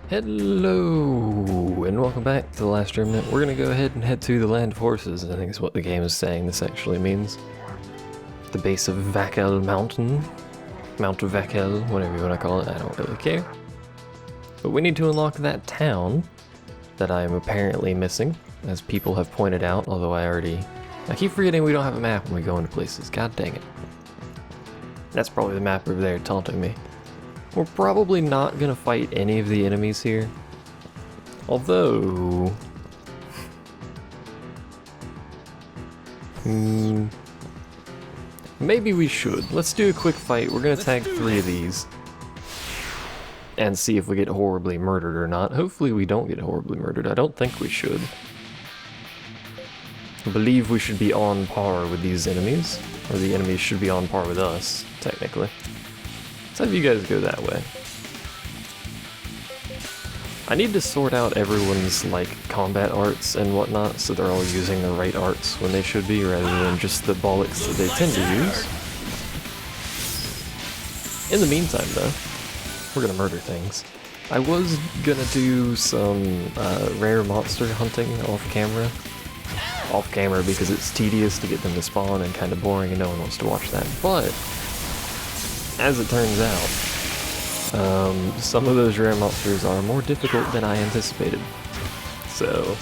Hello, and welcome back to The Last Remnant. We're gonna go ahead and head to the Land of Horses, I think is what the game is saying this actually means. The base of Vackel Mountain. Mount Vackel, whatever you want to call it, I don't really care. But we need to unlock that town that I'm apparently missing, as people have pointed out, although I keep forgetting we don't have a map when we go into places, god dang it. That's probably the map over there taunting me. We're probably not gonna fight any of the enemies here. Although... maybe we should. Let's do a quick fight. We're gonna tag 3 of these. And see if we get horribly murdered or not. Hopefully we don't get horribly murdered. I don't think we should. I believe we should be on par with these enemies. Or the enemies should be on par with us, technically. Let's have you guys go that way. I need to sort out everyone's, like, combat arts and whatnot, so they're all using the right arts when they should be, rather than just the bollocks that they tend to use. In the meantime, though, we're gonna murder things. I was gonna do some rare monster hunting off camera. Off camera because it's tedious to get them to spawn and kind of boring and no one wants to watch that, but as it turns out, some of those rare monsters are more difficult than I anticipated. So,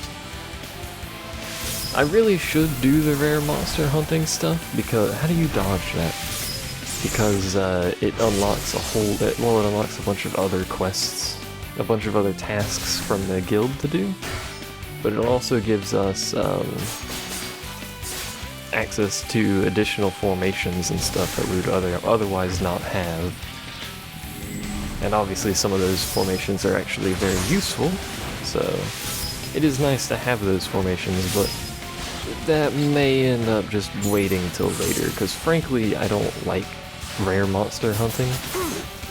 I really should do the rare monster hunting stuff, because how do you dodge that? Because it unlocks it unlocks a bunch of other quests, a bunch of other tasks from the guild to do, but it also gives us access to additional formations and stuff that we would otherwise not have. And obviously some of those formations are actually very useful, so it is nice to have those formations, but that may end up just waiting till later, because frankly I don't like rare monster hunting.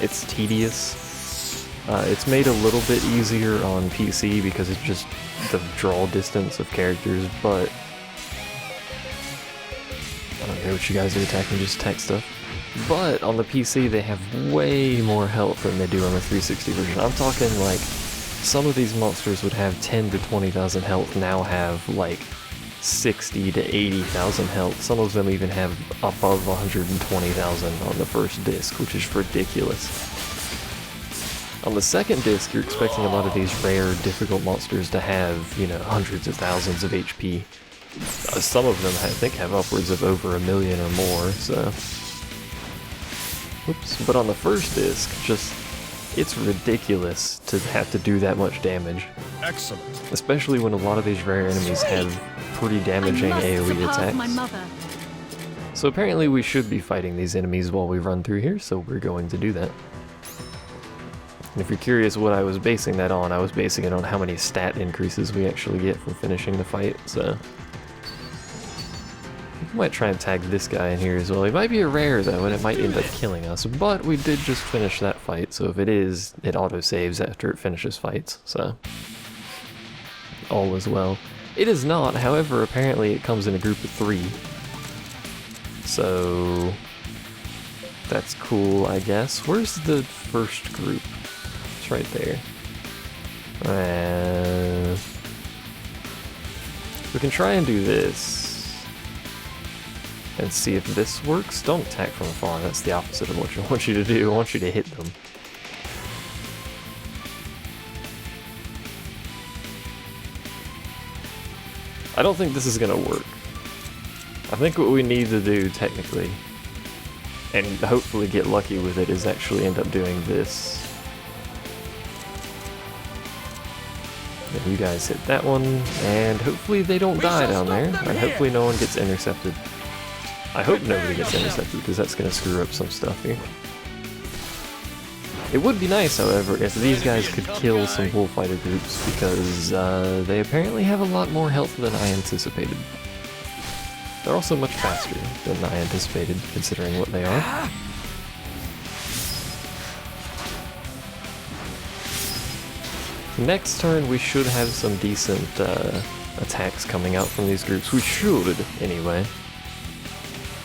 It's tedious. It's made a little bit easier on PC because it's just the draw distance of characters, but I don't care what you guys are attacking, just attack stuff. But on the PC they have way more health than they do on the 360 version. I'm talking like, some of these monsters would have 10 to 20,000 health, now have like 60 to 80,000 health. Some of them even have above 120,000 on the first disc, which is ridiculous. On the second disc, you're expecting a lot of these rare, difficult monsters to have, you know, hundreds of thousands of HP. Some of them, I think, have upwards of over 1 million or more, so... Oops. But on the first disc, it's ridiculous to have to do that much damage. Excellent. Especially when a lot of these rare enemies have pretty damaging AoE attacks. So apparently we should be fighting these enemies while we run through here, so we're going to do that. And if you're curious what I was basing that on, I was basing it on how many stat increases we actually get from finishing the fight, so... I might try and tag this guy in here as well. He might be a rare though, and it might end up killing us, but we did just finish that fight, so if it is, it auto-saves after it finishes fights, so... all is well. It is not, however, apparently it comes in a group of 3. So... that's cool, I guess. Where's the first group? It's right there. We can try and do this. And see if this works. Don't attack from afar, that's the opposite of what I want you to do. I want you to hit them. I don't think this is gonna work. I think what we need to do, technically, and hopefully get lucky with it, is actually end up doing this. And you guys hit that one, and hopefully they don't die down there, and hopefully no one gets intercepted. I hope nobody gets intercepted, because that's going to screw up some stuff here. It would be nice, however, if these guys could kill some bullfighter groups, because they apparently have a lot more health than I anticipated. They're also much faster than I anticipated, considering what they are. Next turn, we should have some decent attacks coming out from these groups. We should, anyway.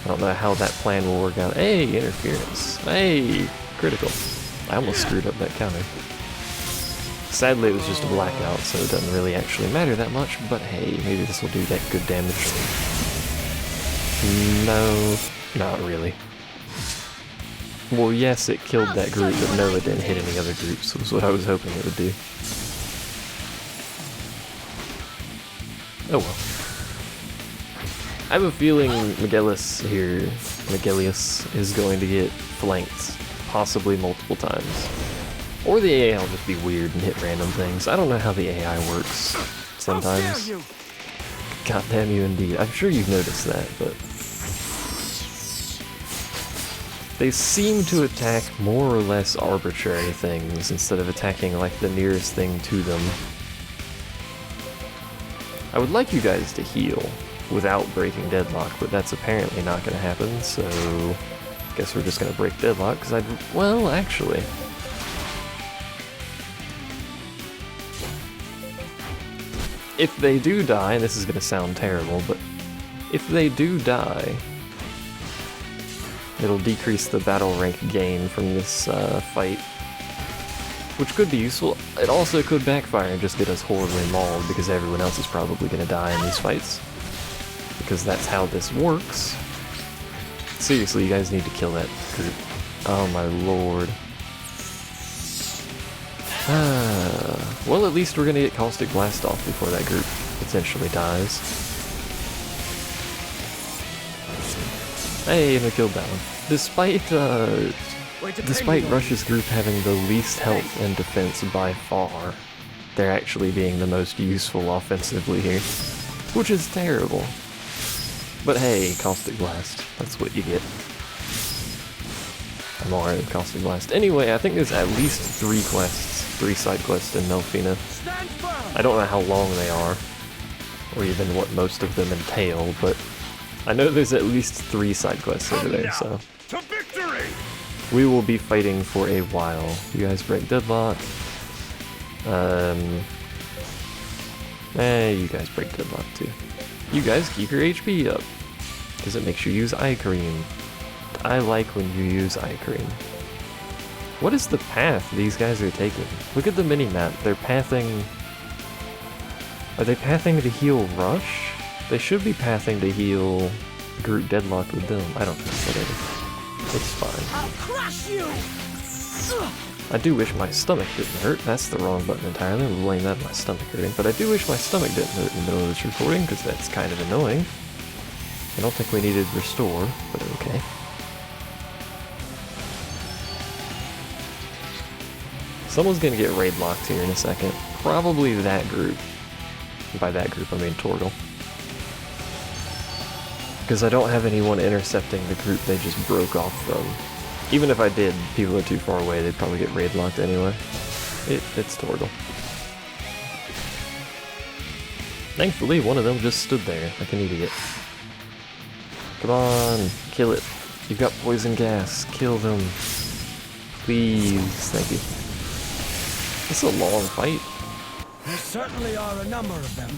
I don't know how that plan will work out. Hey, interference. Hey, critical. I almost screwed up that counter. Sadly, it was just a blackout, so it doesn't really actually matter that much, but hey, maybe this will do that good damage. No, not really. Well, yes, it killed that group, but no, it didn't hit any other groups, was what I was hoping it would do. Oh well. I have a feeling Megellus is going to get flanked, possibly multiple times. Or the AI will just be weird and hit random things. I don't know how the AI works sometimes. God damn you indeed. I'm sure you've noticed that, but... they seem to attack more or less arbitrary things instead of attacking like the nearest thing to them. I would like you guys to heal without breaking deadlock, but that's apparently not going to happen, so I guess we're just going to break deadlock, because well, actually... if they do die, and this is going to sound terrible, but if they do die, it'll decrease the battle rank gain from this fight, which could be useful. It also could backfire and just get us horribly mauled because everyone else is probably going to die in these fights. Because that's how this works. Seriously, you guys need to kill that group. Oh my lord. Well, at least we're going to get Caustic Blast off before that group potentially dies. Hey, and we killed that one. Despite Rush's group having the least health and defense by far, they're actually being the most useful offensively here, which is terrible. But hey, Caustic Blast, that's what you get. I'm alright with Caustic Blast. Anyway, I think there's at least 3 side quests in Melfina. I don't know how long they are, or even what most of them entail, but I know there's at least 3 side quests over there, so we will be fighting for a while. You guys break deadlock. You guys break deadlock too. You guys keep your HP up, because it makes you use Eye Cream. I like when you use Eye Cream. What is the path these guys are taking? Look at the mini-map. They're pathing... are they pathing to heal Rush? They should be pathing to heal group deadlocked with them. I don't know. Whatever. It's fine. I'll crush you! I do wish my stomach didn't hurt. That's the wrong button entirely. I'm blame that on my stomach hurting. But I do wish my stomach didn't hurt in the middle of this recording, because that's kind of annoying. I don't think we needed restore, but okay. Someone's gonna get raid locked here in a second. Probably that group. By that group, I mean Torgal. Because I don't have anyone intercepting the group they just broke off from. Even if I did, people are too far away, they'd probably get raid locked anyway. It's Torgal. Thankfully, one of them just stood there like an idiot. Come on, kill it. You've got poison gas. Kill them. Please. Thank you. This is a long fight. There certainly are a number of them.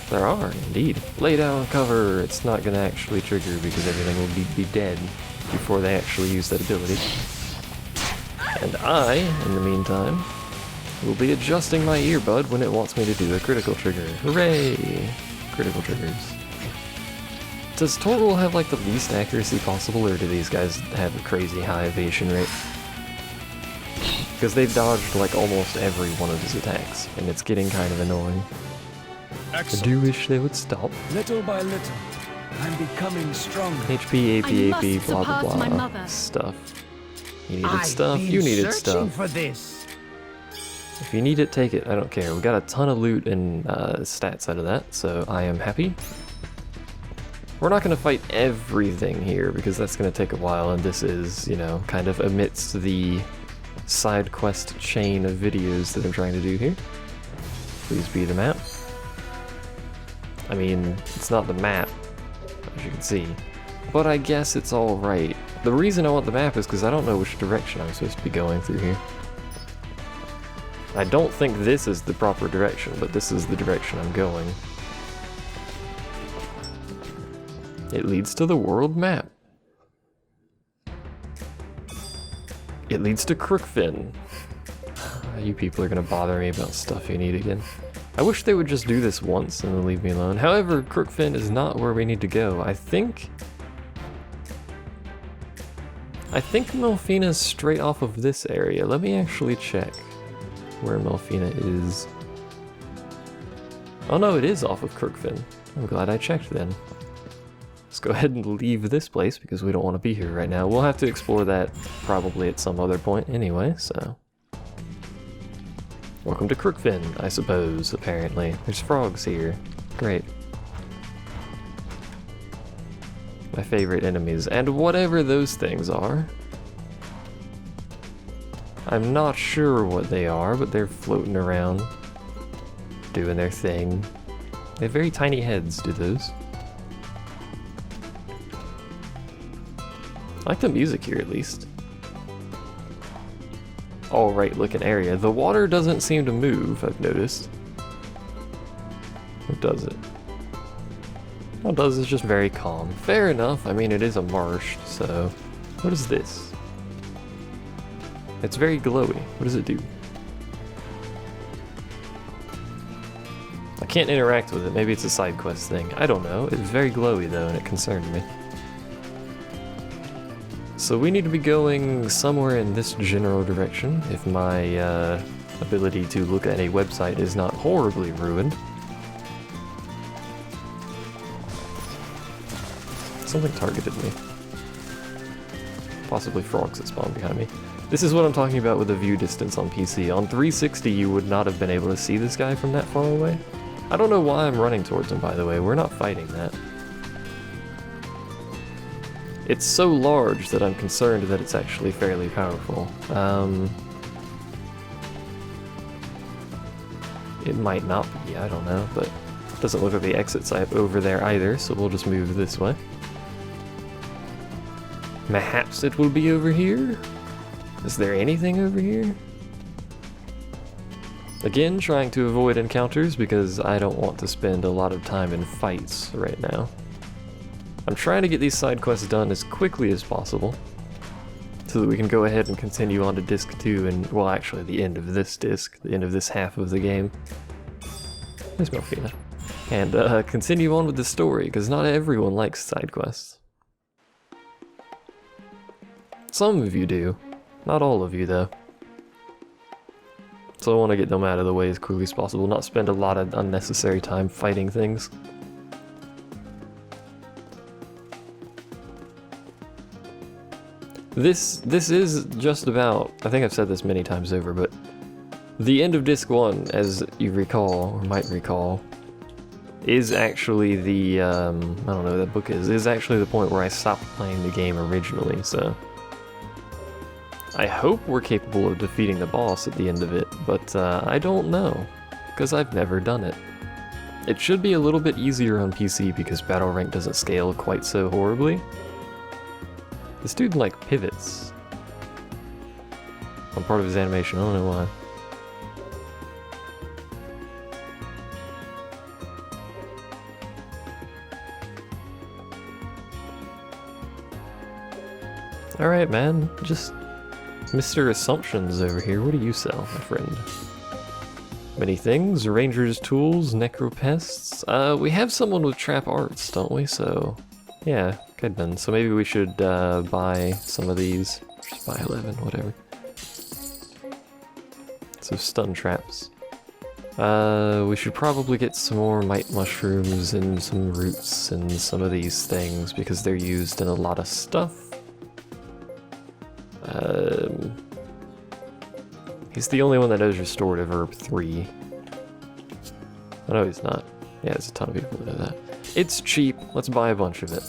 There are, indeed. Lay down cover. It's not going to actually trigger because everything will be dead before they actually use that ability. And I, in the meantime, will be adjusting my earbud when it wants me to do a critical trigger. Hooray! Critical triggers. Does Torgal have like the least accuracy possible, or do these guys have a crazy high evasion rate? Because they've dodged like almost every one of his attacks, and it's getting kind of annoying. Excellent. I do wish they would stop. Little by little, I'm becoming stronger. HP, AP, blah blah blah. Stuff. You needed stuff, you needed stuff. For this. If you need it, take it. I don't care. We got a ton of loot and stats out of that, so I am happy. We're not going to fight everything here, because that's going to take a while, and this is, you know, kind of amidst the side quest chain of videos that I'm trying to do here. Please be the map. I mean, it's not the map, as you can see, but I guess it's alright. The reason I want the map is because I don't know which direction I'm supposed to be going through here. I don't think this is the proper direction, but this is the direction I'm going. It leads to the world map. It leads to Crookfen. You people are gonna bother me about stuff you need again. I wish they would just do this once and then leave me alone. However, Crookfen is not where we need to go. I think Melfina's straight off of this area. Let me actually check where Melfina is. Oh no, it is off of Crookfen. I'm glad I checked then. Let's go ahead and leave this place because we don't want to be here right now. We'll have to explore that probably at some other point anyway, so. Welcome to Crookfen, I suppose, apparently. There's frogs here. Great. My favorite enemies, and whatever those things are. I'm not sure what they are, but they're floating around, doing their thing. They have very tiny heads, do those. I like the music here, at least. Alright looking area. The water doesn't seem to move, I've noticed. Or does it? All it does is just very calm. Fair enough, I mean it is a marsh, so... What is this? It's very glowy. What does it do? I can't interact with it, maybe it's a side quest thing. I don't know, it's very glowy though and it concerned me. So we need to be going somewhere in this general direction, if my ability to look at a website is not horribly ruined. Something targeted me. Possibly frogs that spawned behind me. This is what I'm talking about with the view distance on PC. On 360 you would not have been able to see this guy from that far away. I don't know why I'm running towards him, by the way. We're not fighting that. It's so large that I'm concerned that it's actually fairly powerful. It might not be, I don't know, but it doesn't look like the exit site over there either, so we'll just move this way. Perhaps it will be over here? Is there anything over here? Again, trying to avoid encounters because I don't want to spend a lot of time in fights right now. I'm trying to get these side quests done as quickly as possible so that we can go ahead and continue on to disc 2 and, well, actually the end of this disc, the end of this half of the game. There's Melfina. And continue on with the story, because not everyone likes side quests. Some of you do. Not all of you, though. So I want to get them out of the way as quickly as possible, not spend a lot of unnecessary time fighting things. This is just about, I think I've said this many times over, but the end of Disc 1, as you recall, or might recall, is actually the, I don't know what that book is actually the point where I stopped playing the game originally, so... I hope we're capable of defeating the boss at the end of it, but I don't know, because I've never done it. It should be a little bit easier on PC because battle rank doesn't scale quite so horribly. This dude, like, pivots on part of his animation, I don't know why. Alright, man, just Mr. Assumptions over here. What do you sell, my friend? Many things, ranger's tools, necropests. We have someone with trap arts, don't we? So, yeah, could have been. So maybe we should buy some of these. Just buy 11, whatever. So stun traps. We should probably get some more might mushrooms and some roots and some of these things because they're used in a lot of stuff. He's the only one that knows Restorative Herb 3. Oh, no, he's not. Yeah, there's a ton of people that know that. It's cheap. Let's buy a bunch of it.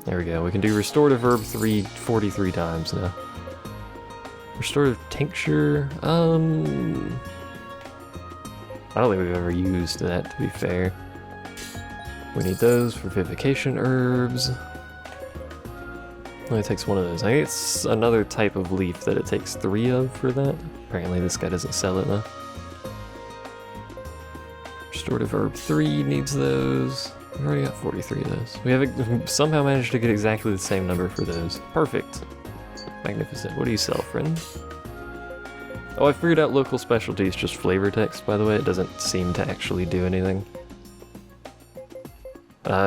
There we go. We can do Restorative Herb 3 43 times now. Restorative Tincture. I don't think we've ever used that, to be fair. We need those for Vivification Herbs. Only takes one of those. I think it's another type of leaf that it takes 3 of for that. Apparently this guy doesn't sell it though. Restorative Herb 3 needs those. We've already got 43 of those. We have somehow managed to get exactly the same number for those. Perfect. Magnificent. What do you sell, friend? Oh, I figured out local specialties, just flavor text, by the way. It doesn't seem to actually do anything.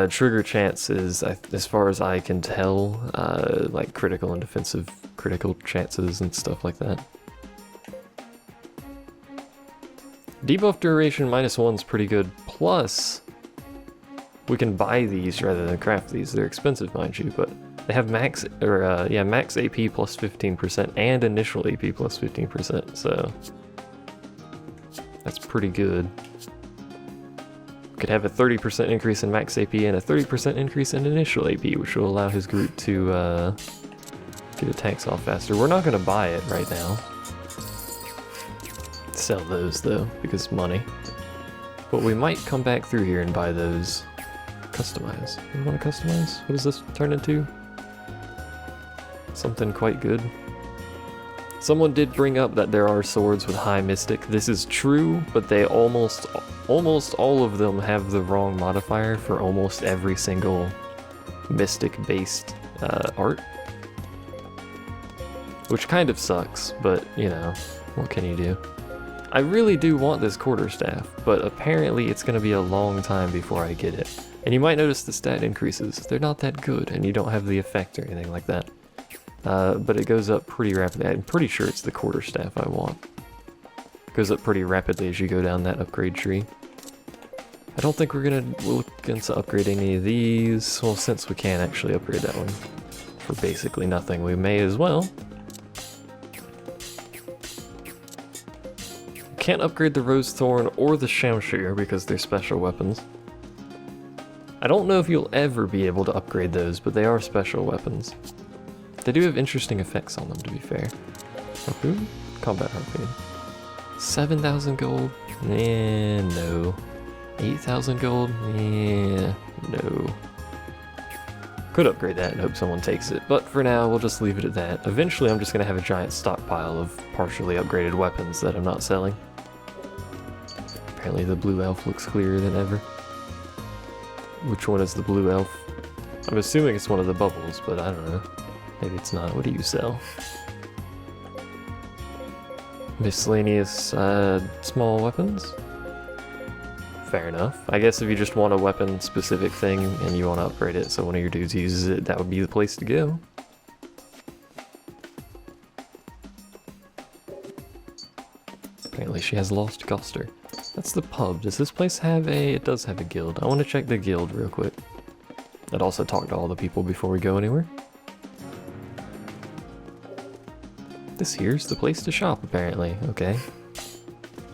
Trigger chance is, as far as I can tell, like critical and defensive critical chances and stuff like that. Debuff duration -1 is pretty good, plus we can buy these rather than craft these. They're expensive, mind you, but they have max AP plus 15% and initial AP plus 15%, so that's pretty good. Could have a 30% increase in max AP and a 30% increase in initial AP, which will allow his group to get attacks off faster. We're not going to buy it right now. Sell those though, because money. But we might come back through here and buy those. Customize. You want to customize? What does this turn into? Something quite good. Someone did bring up that there are swords with high mystic. This is true, but they almost all of them have the wrong modifier for almost every single mystic-based art. Which kind of sucks, but you know, what can you do? I really do want this quarterstaff, but apparently it's going to be a long time before I get it. And you might notice the stat increases. They're not that good, and you don't have the effect or anything like that. But it goes up pretty rapidly. I'm pretty sure it's the quarterstaff I want. It goes up pretty rapidly as you go down that upgrade tree. I don't think we're going to look into upgrade any of these. Well, since we can actually upgrade that one for basically nothing, we may as well. Can't upgrade the Rose Thorn or the Shamshir because they're special weapons. I don't know if you'll ever be able to upgrade those, but they are special weapons. They do have interesting effects on them, to be fair. Harpoon? Combat Harpoon. 7,000 gold? No. 8,000 gold? No. Could upgrade that and hope someone takes it, but for now we'll just leave it at that. Eventually I'm just going to have a giant stockpile of partially upgraded weapons that I'm not selling. Apparently the blue elf looks clearer than ever. Which one is the blue elf? I'm assuming it's one of the bubbles, but I don't know. Maybe it's not. What do you sell? Miscellaneous small weapons? Fair enough. I guess if you just want a weapon-specific thing and you want to upgrade it so one of your dudes uses it, that would be the place to go. Apparently she has lost Coster. That's the pub. Does this place have a... It does have a guild. I want to check the guild real quick. I'd also talk to all the people before we go anywhere. This here's the place to shop, apparently. Okay.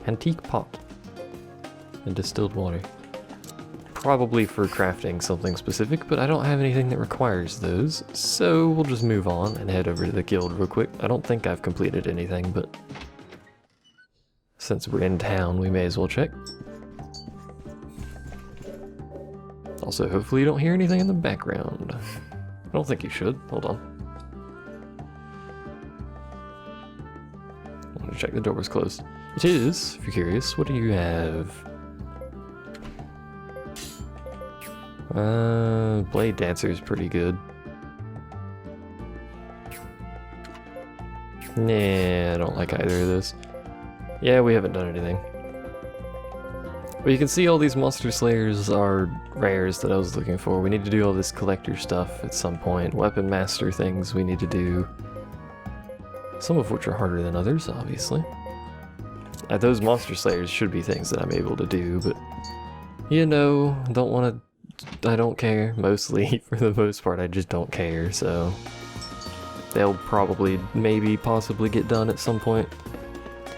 Antique pot. And distilled water. Probably for crafting something specific, but I don't have anything that requires those, so we'll just move on and head over to the guild real quick. I don't think I've completed anything, but since we're in town, we may as well check. Also, hopefully you don't hear anything in the background. I don't think you should. Hold on. I want to check the door was closed. It is, if you're curious. What do you have? Blade Dancer is pretty good. Nah, I don't like either of those. Yeah, we haven't done anything. But you can see all these Monster Slayers are rares that I was looking for. We need to do all this collector stuff at some point. Weapon Master things we need to do. Some of which are harder than others, obviously. Those Monster Slayers should be things that I'm able to do, but you know, I don't care, mostly. For the most part, I just don't care, so they'll probably, maybe, possibly get done at some point.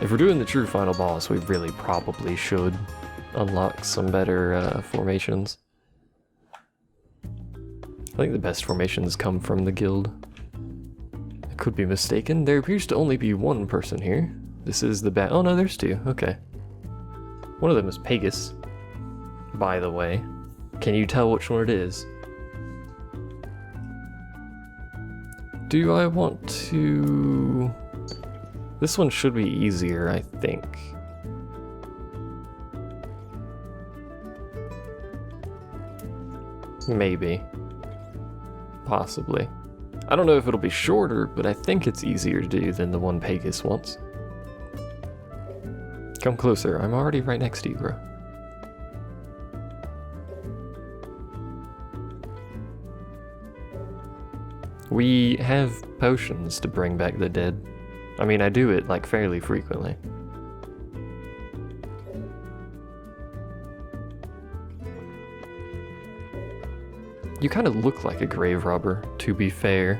If we're doing the true final boss, we really probably should unlock some better formations. I think the best formations come from the guild. I could be mistaken. There appears to only be one person here. This is the oh no, there's two. Okay. One of them is Pegasus, by the way. Can you tell which one it is? Do I want to... This one should be easier, I think. Maybe. Possibly. I don't know if it'll be shorter, but I think it's easier to do than the one Pegasus wants. Come closer. I'm already right next to you, bro. We have potions to bring back the dead. I mean, I do it, like, fairly frequently. You kind of look like a grave robber, to be fair.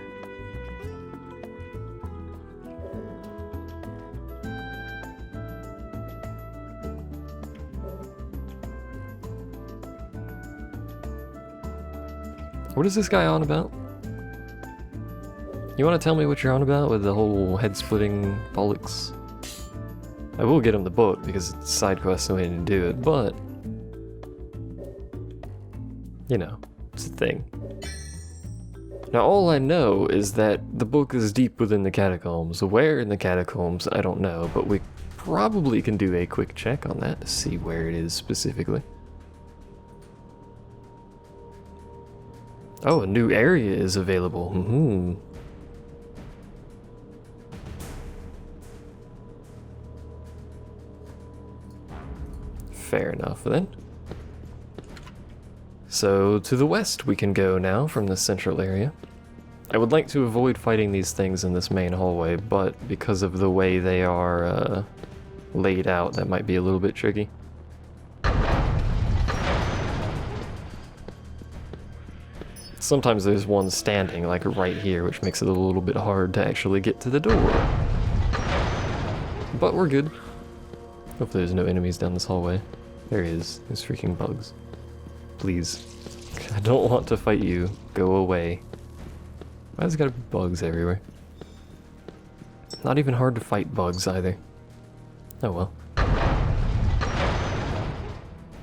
What is this guy on about? You want to tell me what you're on about with the whole head-splitting bollocks? I will get him the book because it's side quest the way to do it, but you know, it's a thing. Now all I know is that the book is deep within the catacombs. Where in the catacombs, I don't know, but we probably can do a quick check on that to see where it is specifically. Oh, a new area is available. Fair enough then. So to the west we can go now from the central area. I would like to avoid fighting these things in this main hallway, but because of the way they are laid out, that might be a little bit tricky. Sometimes there's one standing, like right here, which makes it a little bit hard to actually get to the door. But we're good. Hopefully there's no enemies down this hallway. There is. There's freaking bugs. Please. I don't want to fight you. Go away. Why has it got to be bugs everywhere? Not even hard to fight bugs either. Oh well.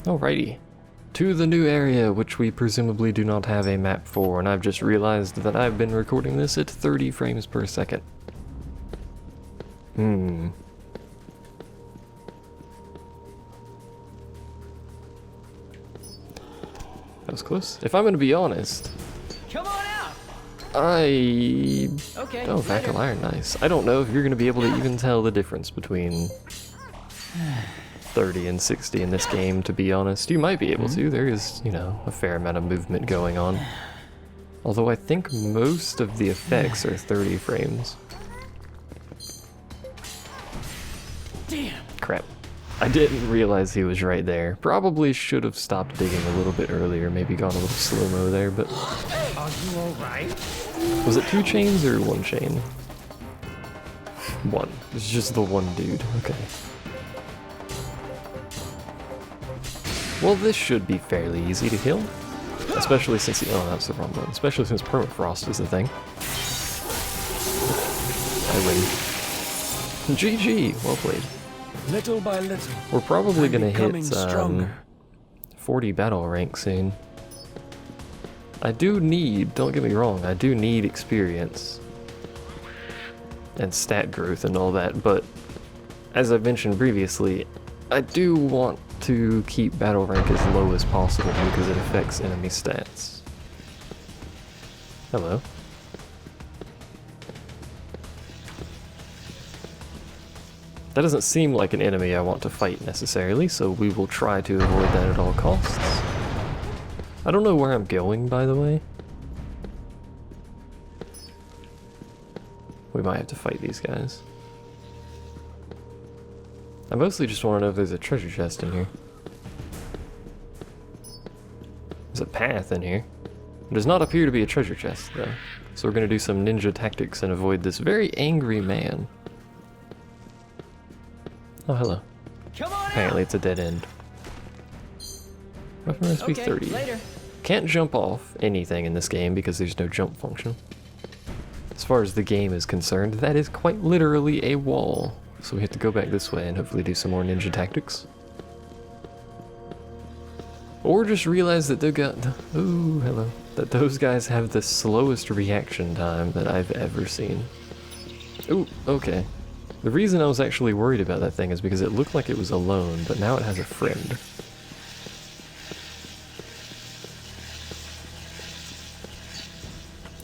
Alrighty. To the new area, which we presumably do not have a map for, and I've just realized that I've been recording this at 30 frames per second. That was close. If I'm gonna be honest, Come on out. Okay, oh, later. Vackel iron, nice. I don't know if you're gonna be able to even tell the difference between 30 and 60 in this game, to be honest. You might be able to. There is, you know, a fair amount of movement going on. Although I think most of the effects are 30 frames. Damn. Crap. I didn't realize he was right there. Probably should have stopped digging a little bit earlier, maybe gone a little slow-mo there, but... Are you alright? Was it 2 chains or 1 chain? 1. It's just the one dude. Okay. Well, this should be fairly easy to kill. Especially since... oh, that's the wrong one. Especially since permafrost is the thing. I win. GG! Well played. Little by little. We're probably gonna hit stronger. 40 battle rank soon. I do need, don't get me wrong, I do need experience and stat growth and all that, but as I've mentioned previously, I do want to keep battle rank as low as possible because it affects enemy stats. Hello. That doesn't seem like an enemy I want to fight necessarily, so we will try to avoid that at all costs. I don't know where I'm going, by the way. We might have to fight these guys. I mostly just want to know if there's a treasure chest in here. There's a path in here. There does not appear to be a treasure chest, though. So we're going to do some ninja tactics and avoid this very angry man. Oh, hello. Come on Apparently it's a dead end. Weapon recipe 30. Later. Can't jump off anything in this game because there's no jump function. As far as the game is concerned, that is quite literally a wall. So we have to go back this way and hopefully do some more ninja tactics. Or just realize that ooh, hello. That those guys have the slowest reaction time that I've ever seen. Ooh, okay. The reason I was actually worried about that thing is because it looked like it was alone, but now it has a friend.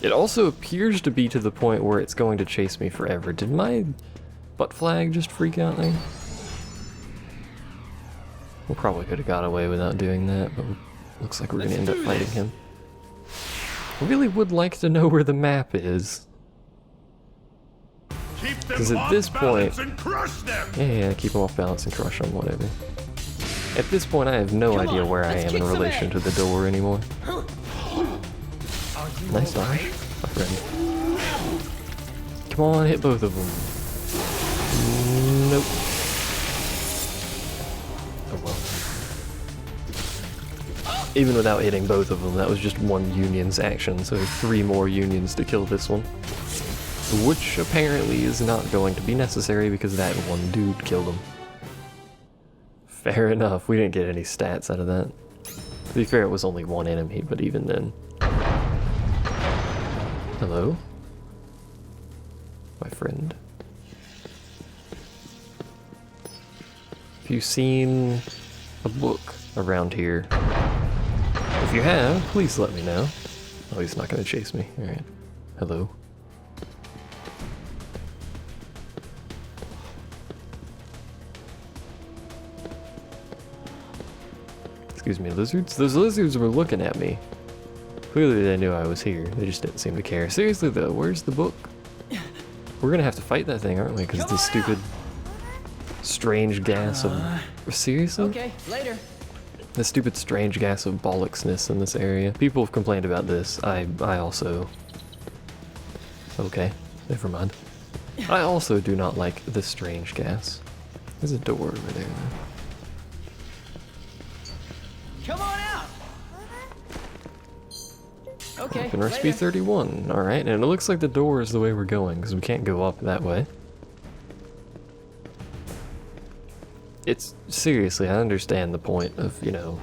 It also appears to be to the point where it's going to chase me forever. Did my butt flag just freak out there? We probably could have got away without doing that, but looks like we're gonna end up fighting him. I really would like to know where the map is. Because at this point, yeah, keep them off balance and crush them, whatever. At this point, I have no idea where I am in relation to the door anymore. Nice dodge, my friend. Come on, hit both of them. Nope. Oh well. Even without hitting both of them, that was just one union's action, so 3 more unions to kill this one. Which apparently is not going to be necessary because that one dude killed him. Fair enough, we didn't get any stats out of that. To be fair, it was only one enemy, but even then. Hello? My friend. Have you seen a book around here? If you have, please let me know. Oh, he's not gonna chase me. Alright. Hello? Excuse me, lizards? Those lizards were looking at me. Clearly they knew I was here. They just didn't seem to care. Seriously though, where's the book? We're gonna have to fight that thing, aren't we? Because the stupid, strange gas of... Seriously? Okay, later. The stupid, strange gas of bollocksness in this area. People have complained about this. I also... Okay, never mind. I also do not like the strange gas. There's a door over there though. Come on out. Okay. Open recipe 31. Alright, and it looks like the door is the way we're going, because we can't go up that way. It's, seriously, I understand the point of, you know,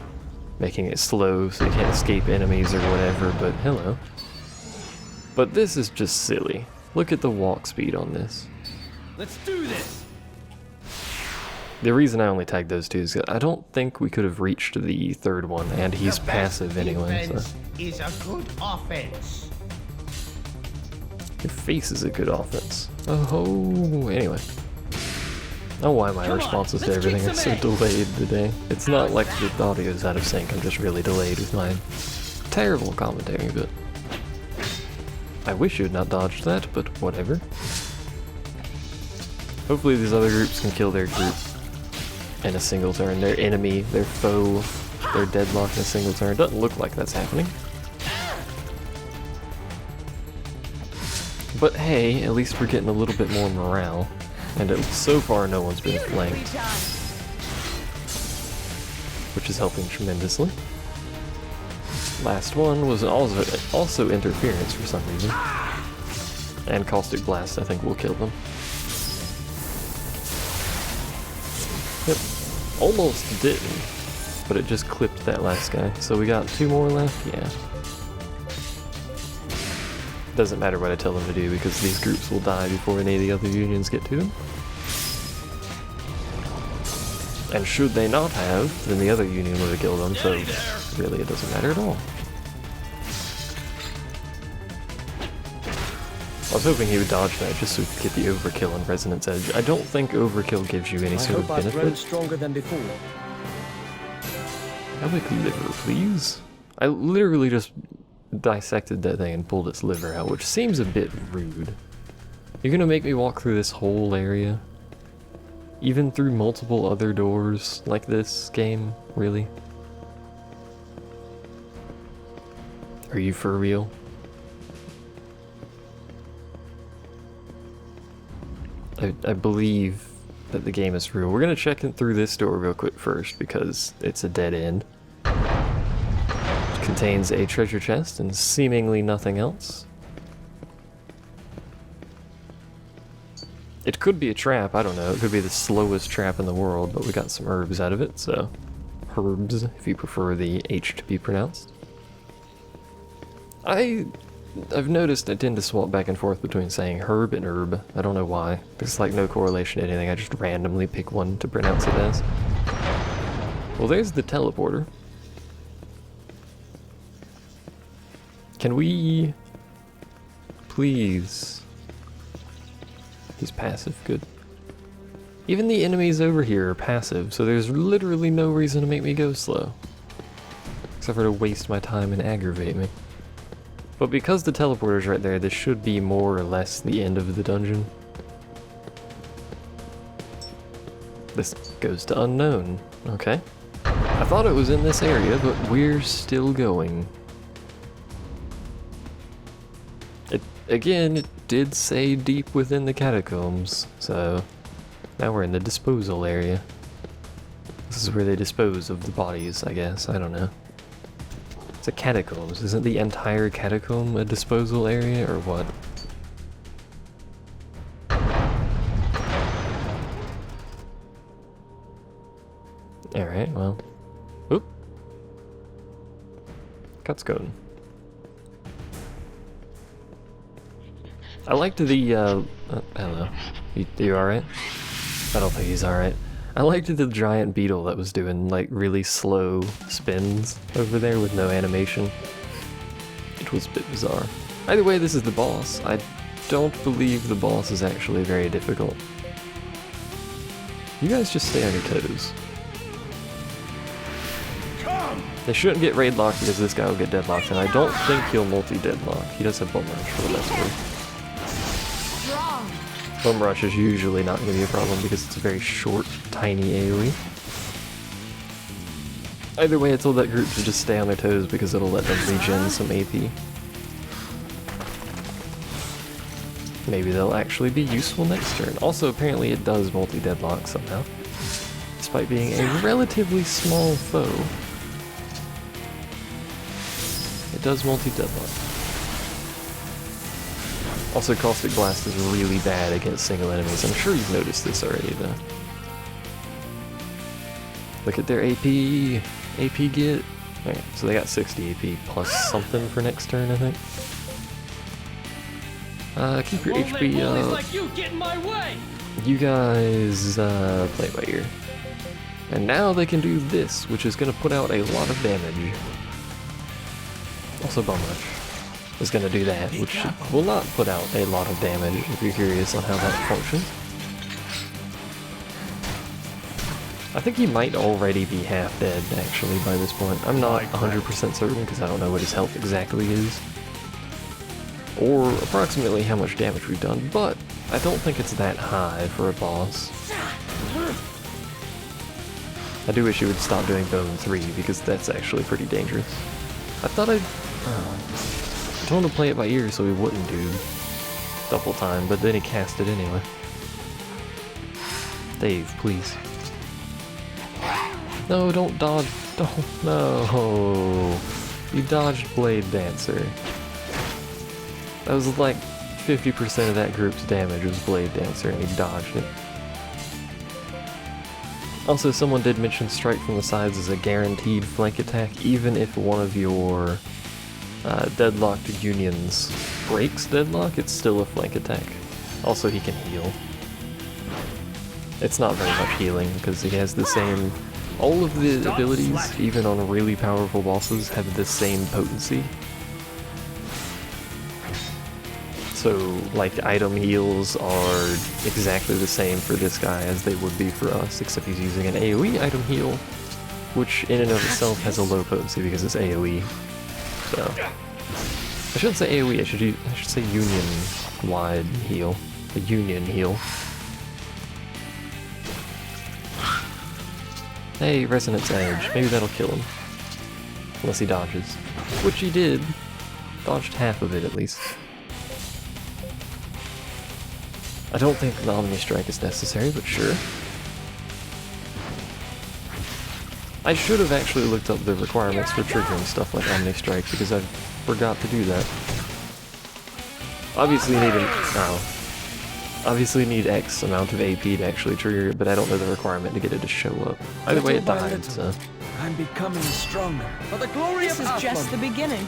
making it slow so you can't escape enemies or whatever, but hello. But this is just silly. Look at the walk speed on this. Let's do this. The reason I only tagged those two is I don't think we could have reached the third one, and he's passive anyway, so. Is a good offense. Your face is a good offense. Oh, anyway. Oh, why my responses to everything are so delayed today. It's not like the audio's out of sync, I'm just really delayed with my terrible commentary, but... I wish you had not dodged that, but whatever. Hopefully these other groups can kill their group in a single turn. Their enemy, their foe, their deadlock in a single turn. Doesn't look like that's happening. But hey, at least we're getting a little bit more morale. And so far no one's been flanked. Which is helping tremendously. Last one was also interference for some reason. And Caustic Blast I think will kill them. Yep, almost didn't, but it just clipped that last guy. So we got 2 more left, yeah. Doesn't matter what I tell them to do because these groups will die before any of the other unions get to them. And should they not have, then the other union would have killed them, so really it doesn't matter at all. I was hoping he would dodge that just so we could get the overkill and resonance edge. I don't think overkill gives you any sort of benefit. I've grown stronger than before. I like liver, please. I literally just dissected that thing and pulled its liver out, which seems a bit rude. You're gonna make me walk through this whole area? Even through multiple other doors like this game? Really? Are you for real? I believe that the game is for real. We're gonna check in through this door real quick first because it's a dead end. It contains a treasure chest and seemingly nothing else. It could be a trap, I don't know. It could be the slowest trap in the world, but we got some herbs out of it, so... Herbs, if you prefer the H to be pronounced. I've noticed I tend to swap back and forth between saying herb and herb. I don't know why. There's like no correlation to anything, I just randomly pick one to pronounce it as. Well, there's the teleporter. Can we... Please... He's passive, good. Even the enemies over here are passive, so there's literally no reason to make me go slow. Except for to waste my time and aggravate me. But because the teleporter's right there, this should be more or less the end of the dungeon. This goes to unknown. Okay. I thought it was in this area, but we're still going. Again, it did say deep within the catacombs, so now we're in the disposal area. This is where they dispose of the bodies, I guess. I don't know. It's a catacombs. Isn't the entire catacomb a disposal area, or what? Alright, well. Oop. Cut's going. I liked the, hello. You alright? I don't think he's alright. I liked the giant beetle that was doing, like, really slow spins over there with no animation. It was a bit bizarre. Either way, this is the boss. I don't believe the boss is actually very difficult. You guys just stay on your toes. They shouldn't get raid locked because this guy will get deadlocked, and I don't think he'll multi-deadlock. He does have bum rush for the best part. Bum rush is usually not going to be a problem because it's a very short, tiny AoE. Either way, I told that group to just stay on their toes because it'll let them regen some AP. Maybe they'll actually be useful next turn. Also, apparently it does multi-deadlock somehow, despite being a relatively small foe. It does multi-deadlock. Also, Caustic Blast is really bad against single enemies. I'm sure you've noticed this already, though. Look at their AP. AP get. Alright, so they got 60 AP plus something for next turn, I think. Keep your HP up. Like you get in my way. You guys play it by ear. And now they can do this, which is going to put out a lot of damage. Also, Bum Rush is going to do that, which will not put out a lot of damage if you're curious on how that functions. I think he might already be half dead, actually, by this point. I'm not 100% certain because I don't know what his health exactly is, or approximately how much damage we've done, but I don't think it's that high for a boss. I do wish he would stop doing Bone 3 because that's actually pretty dangerous. I thought I told him to play it by ear so he wouldn't do double time, but then he cast it anyway. Dave, please. No, don't dodge. Don't. No. You dodged Blade Dancer. That was like 50% of that group's damage was Blade Dancer, and he dodged it. Also, someone did mention Strike from the sides as a guaranteed flank attack, even if one of your deadlocked unions breaks deadlock, it's still a flank attack. Also, he can heal. It's not very much healing, because he has the same... All of the abilities, even on really powerful bosses, have the same potency. So, like, item heals are exactly the same for this guy as they would be for us, except he's using an AoE item heal, which in and of itself has a low potency because it's AoE. So, I shouldn't say AoE, I should say union-wide heal. A union heal. Hey, Resonance Edge. Maybe that'll kill him. Unless he dodges. Which he did. Dodged half of it, at least. I don't think the Omni Strike is necessary, but sure. I should have actually looked up the requirements for triggering stuff like Omni Strike, because I forgot to do that. Obviously you need X amount of AP to actually trigger it, but I don't know the requirement to get it to show up. Either way, it died, so... I'm becoming stronger. For the glory of This is just the beginning.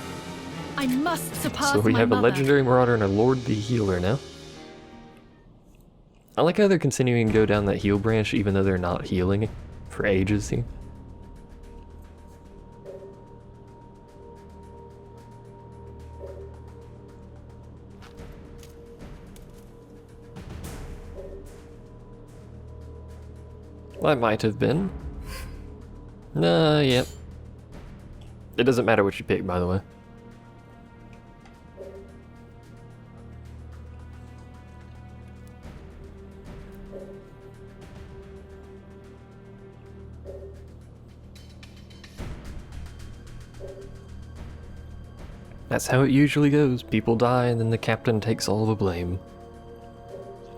I must surpass So we my have a mother. Legendary Marauder and a Lord the Healer now. I like how they're continuing to go down that heal branch even though they're not healing for ages here. I might have been. Yep. It doesn't matter what you pick, by the way. That's how it usually goes. People die and then the captain takes all the blame.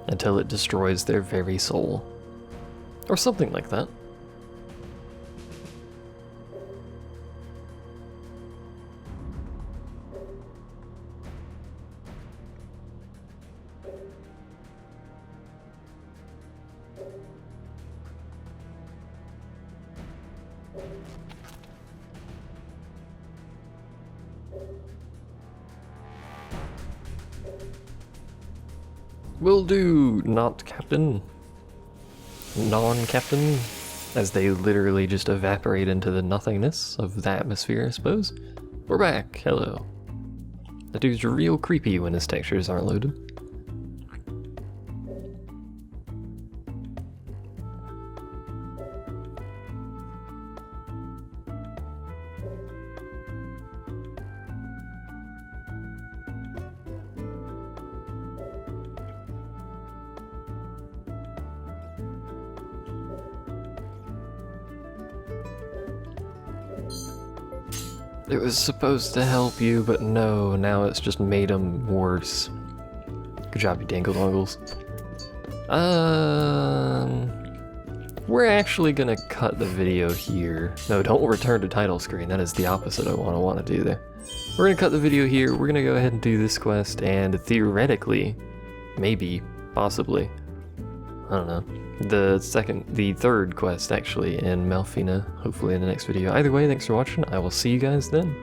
Until it destroys their very soul. Or something like that. Will do, not captain. Non-captain, as they literally just evaporate into the nothingness of the atmosphere, I suppose. We're back, hello. That dude's real creepy when his textures aren't loaded. It was supposed to help you, but no, now it's just made them worse. Good job, you dangle dongles. We're actually gonna cut the video here. No, don't return to title screen, that is the opposite of what I want to do there. We're gonna cut the video here, we're gonna go ahead and do this quest, and theoretically, maybe, possibly, I don't know, the third quest actually in Malfina, hopefully in the next video. Either way, thanks for watching, I will see you guys then.